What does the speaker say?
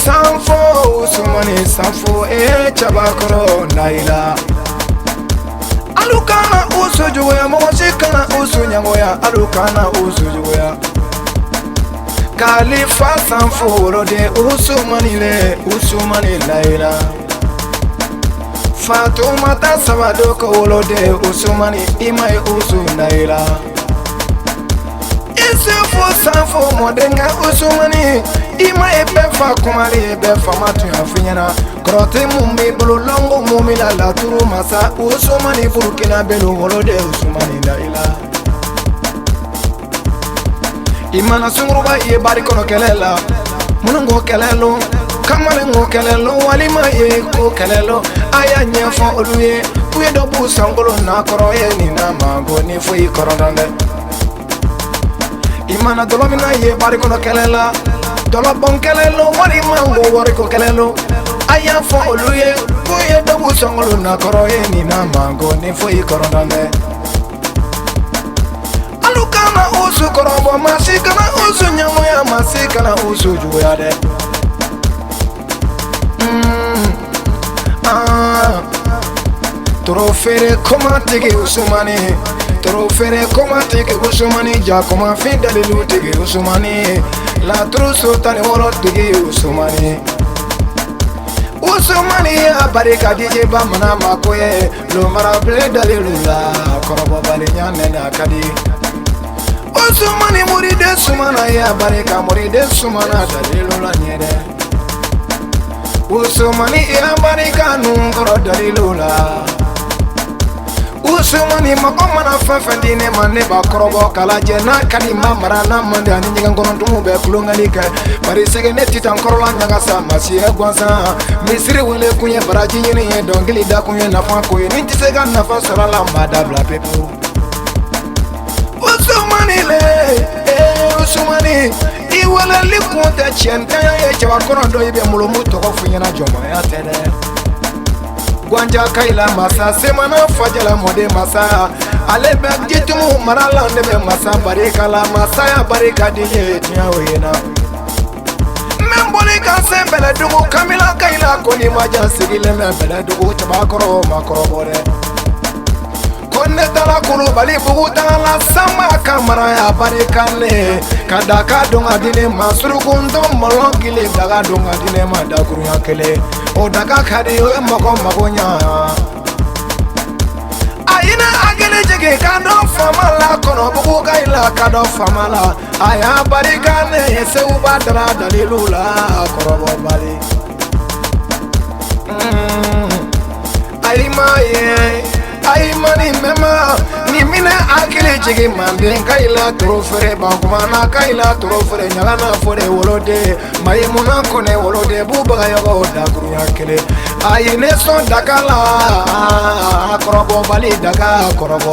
sanfo usumani sanfo chabakoro naila alukana usujuya mosikana usunyangoya alukana usujuya Khalifa sanfo rode usumani naila Fatoumata Sabadoko wolode usumani imai naila Isefo sanfo modenga usumani imai befa kumari befa matu yafinyana Krote mumbi bulu longo mumi la turu masa usumani burkina belu wolode usumani naila Imana sunguruba iye bari kono kelela Munungo kelelo Kamale ngo kelelo walima ye ko kelelo Aya nyefo oluye Uye dobu sangolo na koro ye ni na mango ni fui korodande Imana dolomina ye bari kono kelela Dolobon kelelo walima ngo wariko kelelo Aya fo oluye Uye dobu sangolo na koro ye ni na mango ni fui korodande Alukana usu korobo masikana usu nyamoya masikana usu juya de Trofere koma tege usumani Trofere koma tege usumani Ja koma fin dalilu tege usumani La truso tani wolo tege usumani Usumani abarika dije bamana makoye Lo marable dalilu la Korobo bali nyane akadi Usumani muride sumana ya barika muride sumana dalilu la nyede Usumani ya barika nungoro dalilu la Usumani makoma na fafandine mane bakorobo kala jena kalima marana mande ani nyanga ngono tumu be kulunga nika bari sege neti tankorola nyanga sama siya gwanza misiri wele kunye baraji nyene ye dongili da kunye nafa koye ninti sega nafa salala mada bla pepo Usumani le Usumani iwala likunta chenta ye chabakono do ibe mulumu toko funyana joma ya tele Gwanja kaila masa semana fajala mode masa alebe jitumu marala ndebe masa barika la masa ya barika diye nyawena Membole kanse bele dugu kamila kaila koni maja sigile membele dugu chabakoro makoro bore Konne tala kulu bali bugu tala sama kamara ya barika ne Kadaka dunga dine masuru kundo molongili daga dunga dine madakuru ya kele O daga kadi yo magonya Aina agele jege kado famala kono bugu kaila kado famala Aya barika ne yese ubadara dalilula korobo bali Aima ye Aimani mema ni mina akile jigi mande kaila trofere bankumana kaila trofere nyalana fore wolode mayimuna kone wolode bubaga yogo dakuru yakele ayine son dakala korobo bali daga korobo